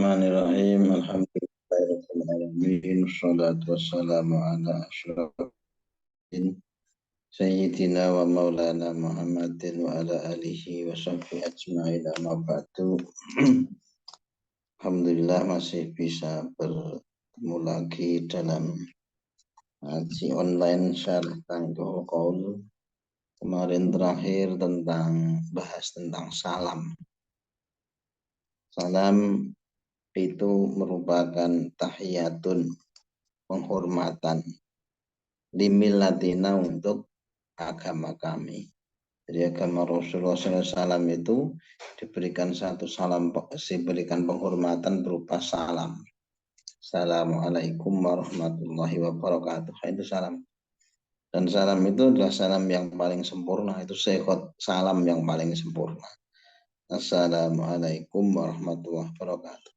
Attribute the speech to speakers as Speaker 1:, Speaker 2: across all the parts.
Speaker 1: Bismillahirrahmanirrahim. Alhamdulillahirrahmanirrahim. Wassalatu wassalamu ala asyrafil Sayyidina wa maulana Muhammadin wa ala alihi wa sahbihi ajma'in amma ba'du. Alhamdulillah masih bisa bertemu lagi dalam ngaji online syarah Tangguh Qaul. Kemarin terakhir bahas tentang salam. Salam itu merupakan tahiyatun, penghormatan, limillatina, untuk agama kami. Jadi agama Rasulullah SAW itu diberikan satu salam, diberikan penghormatan berupa salam. Assalamualaikum warahmatullahi wabarakatuh. Itu salam. Dan salam itu adalah salam yang paling sempurna. Itu sekhot salam yang paling sempurna. Assalamualaikum warahmatullahi wabarakatuh.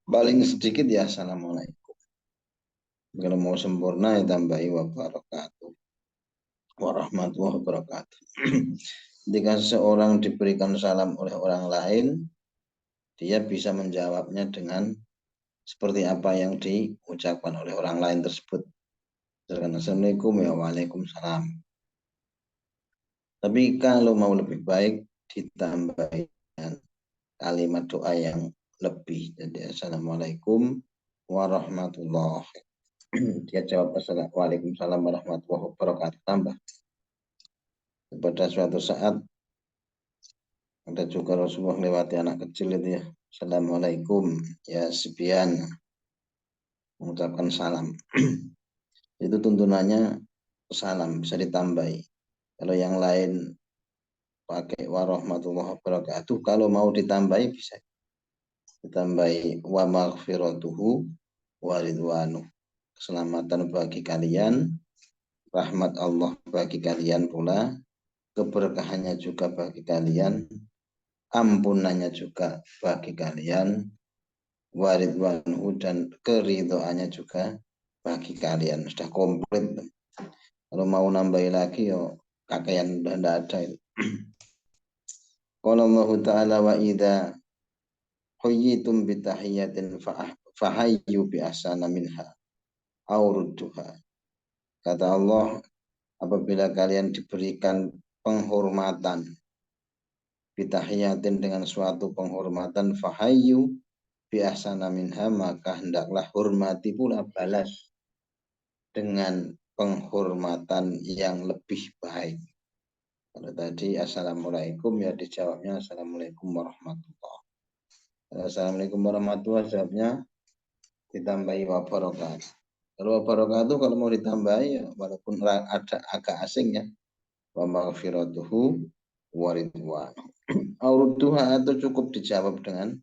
Speaker 1: Paling sedikit ya assalamualaikum. Kalau mau sempurna ya tambahi wabarakatuh. Warahmatullahi wabarakatuh. Jika seseorang diberikan salam oleh orang lain, dia bisa menjawabnya dengan seperti apa yang diucapkan oleh orang lain tersebut. Assalamualaikum ya waalaikumsalam. Tapi kalau mau lebih baik ditambahkan kalimat doa yang lebih. Jadi assalamualaikum warahmatullahi wabarakatuh. Dia jawab Waalaikumsalam warahmatullahi wabarakatuh. Tambah. Pada suatu saat ada juga Rasulullah lewati anak kecil itu ya. Assalamualaikum ya Sibyan. Mengucapkan salam. Itu tuntunannya salam, bisa ditambahi. Kalau yang lain pakai warahmatullahi wabarakatuh. Kalau mau ditambahi bisa. Ditambahi wa maghfiratuhu wa ridwanuh. Keselamatan bagi kalian, rahmat Allah bagi kalian pula, keberkahannya juga bagi kalian, ampunannya juga bagi kalian, waridwanhu, dan keridhoannya juga bagi kalian. Sudah komplit. Kalau mau nambahin lagi yo kakean udah tidak ada itu. Qala Allah Ta'ala wa idza huyyitum bitahiyatin fahayyu bi ahsana minha aw rudduha. Kata Allah, apabila kalian diberikan penghormatan bitahiyatin, dengan suatu penghormatan, fahayyu bi ahsana minha, maka hendaklah hormati pula, balas dengan penghormatan yang lebih baik. Kalau tadi assalamualaikum ya dijawabnya assalamualaikum warahmatullahi. Assalamualaikum warahmatullahi, jawabnya ditambahi wabarakatuh. Kalau wabarakatuh kalau mau ditambahi ya, walaupun ada agak asing ya, wa maghfiratuhu wa ridwanuh. Auruduha, atau cukup dijawab dengan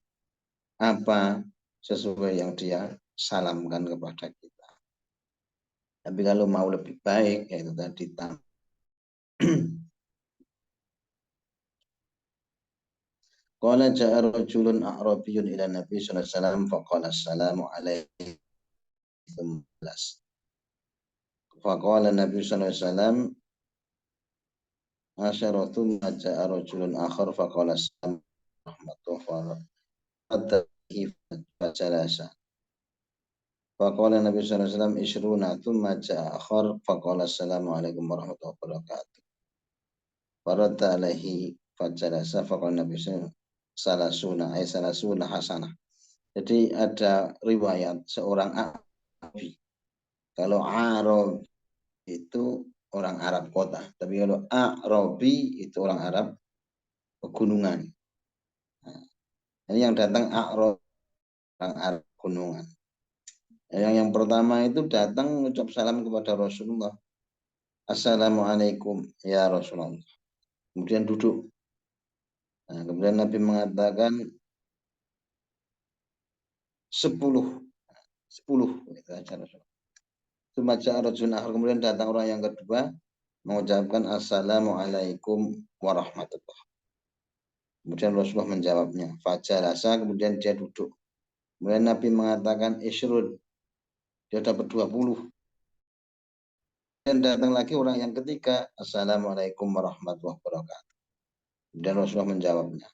Speaker 1: apa sesuai yang dia salamkan kepada kita. Tapi kalau mau lebih baik, yaitu tadi qala ja'a rajulun a'rabiyyun ila Nabi sallallahu alaihi wasallam faqala assalamu alaikum. Faqala Nabi sallallahu alaihi wasallam asyaratu ma ja'a rajulun akhar faqala assalamu rahmatullahi wa barakatuh. Faqala Nabi sallallahu alaihi wasallam ishruna thumma ja'a akhar faqala assalamu alaikum warahmatullahi wabarakatuh. Faradda alaihi fajalasa faqala Nabi salasuna ay salasuna hasanah. Jadi ada riwayat seorang Arabi. Kalau Arab itu orang Arab kota, tapi kalau Arabi itu orang Arab pegunungan. Nah, ini yang datang Arab, orang Arab gunungan. Yang pertama itu datang mengucap salam kepada Rasulullah. Assalamualaikum ya Rasulullah. Kemudian duduk. Nah, kemudian Nabi mengatakan 10. Itu aja Rasulullah. Kemudian datang orang yang kedua mengucapkan assalamualaikum warahmatullahi. Kemudian Rasulullah menjawabnya fajalasa, kemudian dia duduk. Kemudian Nabi mengatakan isyrud, dia dapat 20. Dan datang lagi orang yang ketiga, assalamualaikum warahmatullahi wabarakatuh. Dan Rasulullah menjawabnya.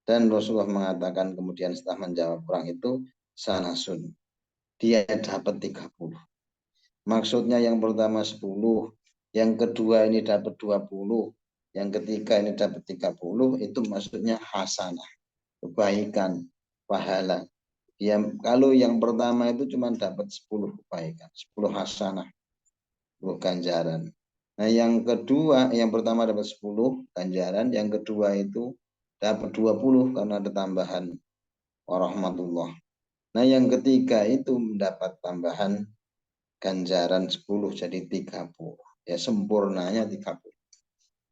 Speaker 1: Dan Rasulullah mengatakan kemudian setelah menjawab orang itu, salasun. Dia dapat 30. Maksudnya yang pertama 10, yang kedua ini dapat 20, yang ketiga ini dapat 30, itu maksudnya hasanah, kebaikan, pahala. Ya, kalau yang pertama itu cuma dapat 10 kebaikan, 10 hasanah, 10 ganjaran. Nah, yang kedua, yang pertama dapat 10 ganjaran, yang kedua itu dapat 20 karena ada tambahan warahmatullah. Nah, yang ketiga itu mendapat tambahan ganjaran 10 jadi 30. Ya, sempurnanya 30.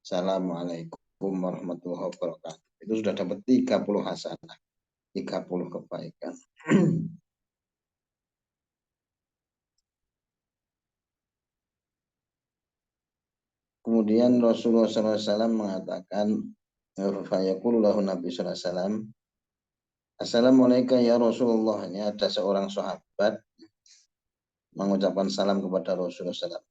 Speaker 1: Assalamualaikum warahmatullahi wabarakatuh. Itu sudah dapat 30 hasanah, 30 kebaikan. Kemudian Rasulullah SAW mengatakan, fayaqulullahu Nabi SAW, Assalamualaikum ya Rasulullah. Ini ada seorang sahabat mengucapkan salam kepada Rasulullah SAW.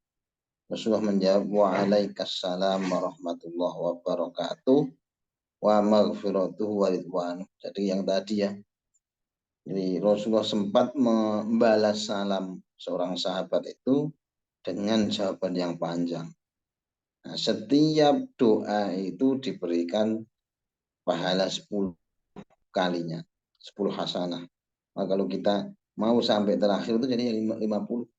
Speaker 1: Rasulullah menjawab, waalaikumsalam warahmatullahi wabarakatuh wa maghfiratuhu wa ridwanu. Jadi yang tadi ya. Jadi Rasulullah sempat membalas salam seorang sahabat itu dengan jawaban yang panjang. Nah, setiap doa itu diberikan pahala 10 kalinya, 10 hasanah. Nah, kalau kita mau sampai terakhir itu jadi 50.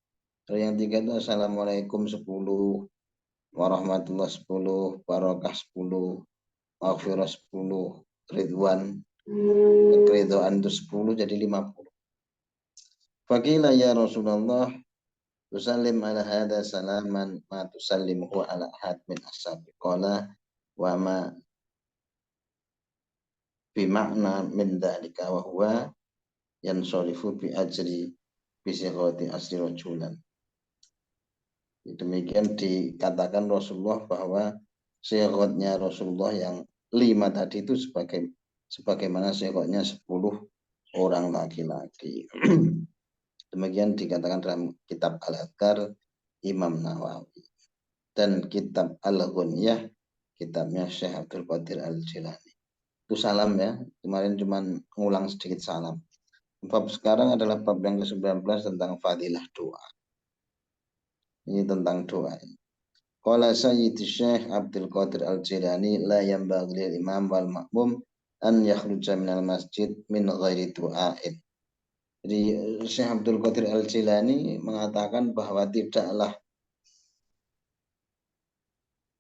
Speaker 1: Kalau yang tiga itu Assalamualaikum 10, warahmatullah 10, barakah 10, maghfirah 10, ridwan, keridhaan itu 10 jadi 50. Fakila ya Rasulullah, tusallim ala hada salaman ma tusallimuhu ala ahad min ashabi. Qala wa ma bimakna min dhalika wa huwa yansorifu bi ajri bi sighati asri rajulan. Demikian dikatakan Rasulullah bahwa sighotnya Rasulullah yang 5 tadi itu sebagaimana sighotnya 10 orang laki-laki. Demikian dikatakan dalam kitab Al-Adhkar Imam Nawawi. Dan kitab Al-Ghunyah, kitabnya Syekh Abdul Qadir Al-Jilani. Itu salam ya, kemarin cuma ngulang sedikit salam. Bab sekarang adalah bab yang ke-19 tentang fadilah doa. Ini tentang doa. Qala Sayyid Syekh Abdul Qadir Al-Jilani la yanbaghi lil imam wal ma'mum an yakhruja minal masjid min ghairi du'ain. Jadi Syekh Abdul Qadir Al-Jilani mengatakan bahwa tidaklah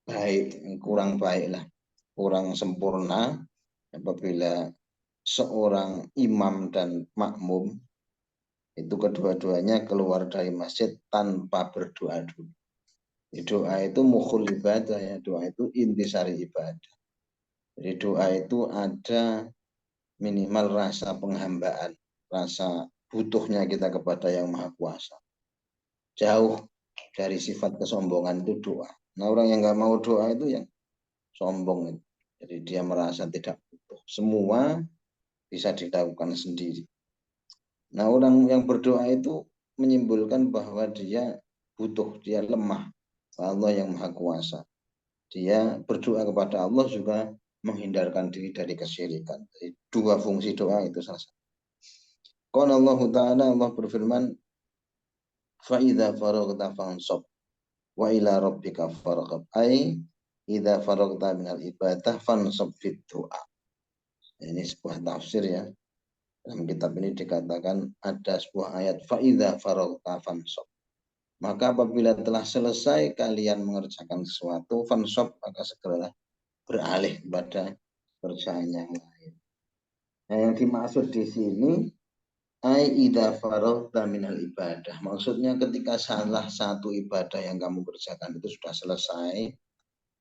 Speaker 1: baik, kurang baiklah, kurang sempurna apabila seorang imam dan makmum itu kedua-duanya keluar dari masjid tanpa berdoa dulu. Doa itu mukhul ibadah ya, doa itu intisari ibadah. Jadi doa itu ada minimal rasa penghambaan, rasa butuhnya kita kepada yang maha kuasa. Jauh dari sifat kesombongan itu doa. Nah, orang yang nggak mau doa itu yang sombong. Jadi dia merasa tidak butuh. Semua bisa dilakukan sendiri. Nah, orang yang berdoa itu menyimpulkan bahwa dia butuh, dia lemah. Allah yang maha kuasa. Dia berdoa kepada Allah juga menghindarkan diri dari kesyirikan. Jadi, dua fungsi doa itu salah satu. Qala Allah Ta'ala, Allah berfirman, fa idza faraghta fansab wa ila rabbika farghab. Ai idza faraghta minal ibadah fansab fit doa. Ini sebuah tafsir ya. Dalam kitab ini dikatakan ada sebuah ayat fa idza faraghta fansab. Maka apabila telah selesai kalian mengerjakan sesuatu, fansab, maka segeralah beralih kepada pekerjaan yang lain. Nah, yang dimaksud di sini ai idza faraghta minal ibadah. Maksudnya ketika salah satu ibadah yang kamu kerjakan itu sudah selesai,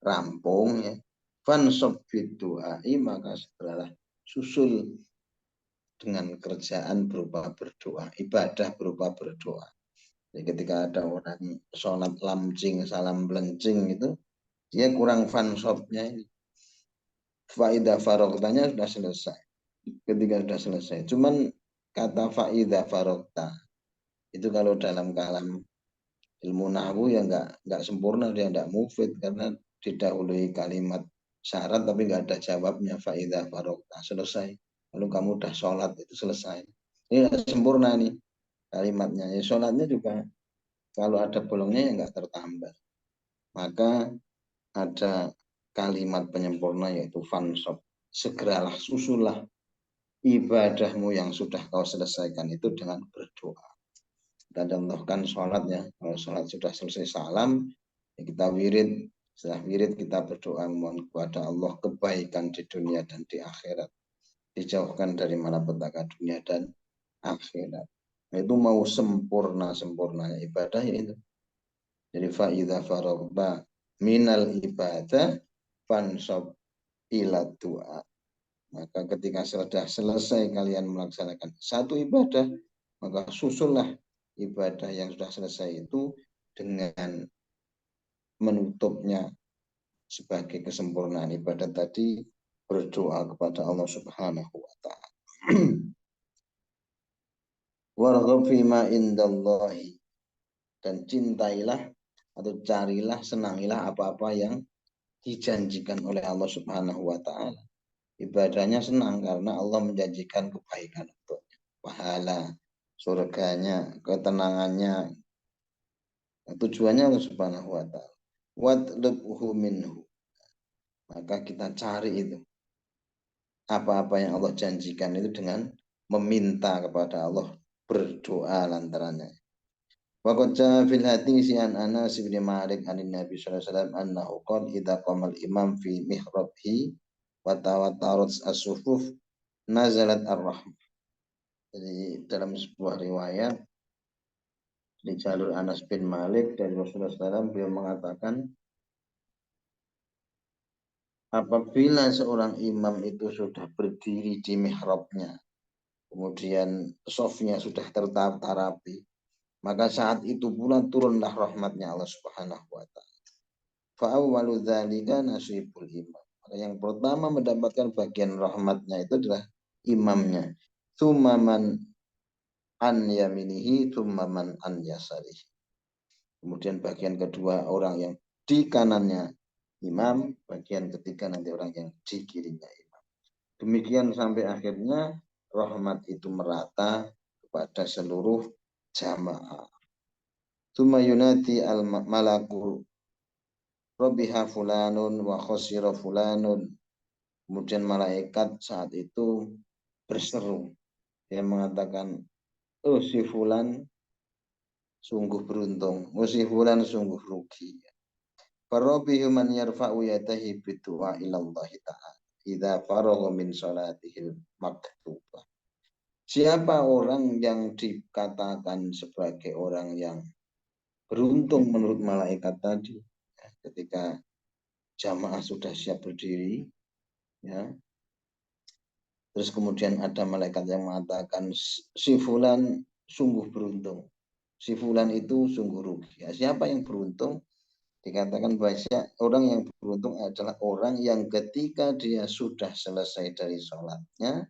Speaker 1: rampung ya. Fansab bidu'ai, maka segeralah susul dengan kerjaan berupa berdoa, ibadah berupa berdoa. Jadi ketika ada orang sholat lamcing, salam belencing itu, dia kurang fansabnya ini. Faidah farogtanya sudah selesai. Ketika sudah selesai. Cuman kata faidah farogta itu kalau dalam kalam ilmu nahwu ya nggak sempurna, dia nggak mufid karena didahului kalimat syarat tapi nggak ada jawabnya. Faida farokta, selesai. Lalu kamu udah sholat, itu selesai. Ini sempurna nih kalimatnya. Ya, sholatnya juga kalau ada bolongnya ya nggak tertambah. Maka ada kalimat penyempurna yaitu fansop. Segeralah, susulah ibadahmu yang sudah kau selesaikan itu dengan berdoa. Kita contohkan sholat ya. Kalau sholat sudah selesai salam, ya kita wirid. Setelah wirid kita berdoa mohon kepada Allah kebaikan di dunia dan di akhirat. Dijauhkan dari malapetaka dunia dan akhirat. Nah, itu mau sempurna-sempurnanya ibadah ya itu. Jadi fa'idha faragba minal ibadah fansob ila doa. Maka ketika sudah selesai kalian melaksanakan satu ibadah, maka susullah ibadah yang sudah selesai itu dengan menutupnya sebagai kesempurnaan ibadah tadi, berdoa kepada Allah Subhanahu wa taala. Warghab fima indallahi, dan cintailah atau carilah, senangilah apa-apa yang dijanjikan oleh Allah Subhanahu wa taala. Ibadahnya senang karena Allah menjanjikan kebaikan untuknya, pahala, surganya, ketenangannya. Tujuannya Allah Subhanahu wa taala. Watlubhu minhu. Maka kita cari itu. Apa-apa yang Allah janjikan itu dengan meminta kepada Allah, berdoa lantarannya. Waqad jaa fil hadits an Anas bin Malik an Nabi sallallahu alaihi wasallam annahu qala idza qama al-imam fi mihrabhi wa tawattarat as-sufuf nazalat ar-rahmah. Jadi dalam sebuah riwayat di jalur Anas bin Malik dari Rasulullah SAW, beliau mengatakan apabila seorang imam itu sudah berdiri di mihrabnya, kemudian sofnya sudah tertata-rapi, maka saat itu pula turunlah rahmatnya Allah Subhanahu wa taala. Fa awwalu dzalika nasibul imam. Maka yang pertama mendapatkan bagian rahmatnya itu adalah imamnya. Tsumma man an yaminihi, tsumma man an yasarihi. Kemudian bagian kedua orang yang di kanannya imam, bagian ketiga nanti orang yang di kirinya imam. Demikian sampai akhirnya rahmat itu merata kepada seluruh jamaah. Tsumma yunati al-malaku Rabbiha fulanun wa khosira fulanun. Kemudian malaikat saat itu berseru. Dia mengatakan, oh si fulan sungguh beruntung. Oh si fulan sungguh rugi. Farabihu man yarfa'u yadahi bidu'a ilallahi ta'ala. Idza faragha min salatihil maktubah. Siapa orang yang dikatakan sebagai orang yang beruntung menurut malaikat tadi, ketika jamaah sudah siap berdiri, ya, terus kemudian ada malaikat yang mengatakan si fulan sungguh beruntung, si fulan itu sungguh rugi. Ya, siapa yang beruntung? Dikatakan bahwa orang yang beruntung adalah orang yang ketika dia sudah selesai dari sholatnya,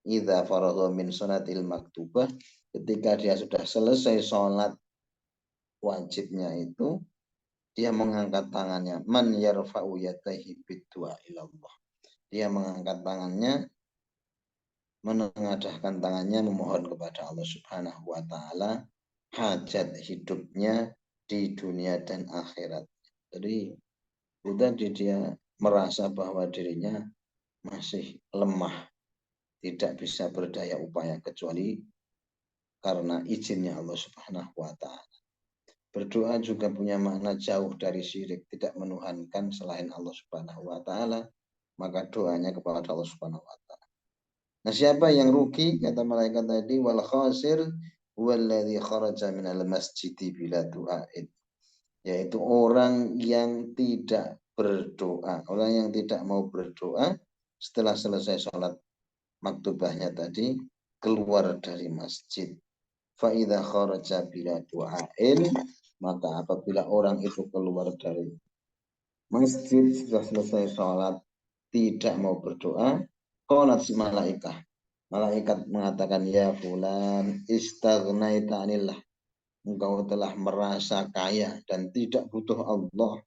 Speaker 1: idza faragha min sholatil maktubah, ketika dia sudah selesai sholat wajibnya itu, dia mengangkat tangannya, man yarfa'u yadayhi biddu'a ilallah. Dia mengangkat tangannya, menengadahkan tangannya memohon kepada Allah Subhanahu wa taala hajat hidupnya di dunia dan akhirat. Jadi tadi dia merasa bahwa dirinya masih lemah, tidak bisa berdaya upaya kecuali karena izinnya Allah Subhanahu wa taala. Berdoa juga punya makna jauh dari syirik, tidak menuhankan selain Allah Subhanahu wa taala, maka doanya kepada Allah Subhanahu wa taala. Nah, siapa yang rugi? Kata malaikat tadi, wal khasir walladzi kharaja minal masjidi bila du'ain. Yaitu orang yang tidak berdoa, orang yang tidak mau berdoa setelah selesai sholat maktubahnya tadi, keluar dari masjid. Fa idza kharaja bila du'ain, maka apabila orang itu keluar dari masjid sudah selesai sholat tidak mau berdoa, qalat si malaikat. Malaikat mengatakan, ya fulan istaghnaita anillah. Engkau telah merasa kaya dan tidak butuh Allah.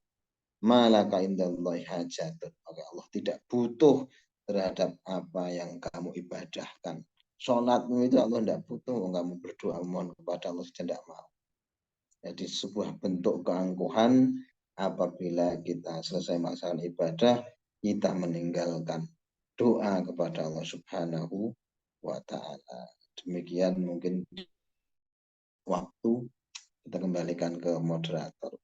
Speaker 1: malaka indallahi hajatun. Maka Allah tidak butuh terhadap apa yang kamu ibadahkan. Sholatmu itu Allah tidak butuh, kamu berdoa mohon kepada Allah tidak mau. Jadi sebuah bentuk keangkuhan apabila kita selesai melaksanakan ibadah, kita meninggalkan doa kepada Allah Subhanahu wa Ta'ala. Demikian mungkin waktu, kita kembalikan ke moderator.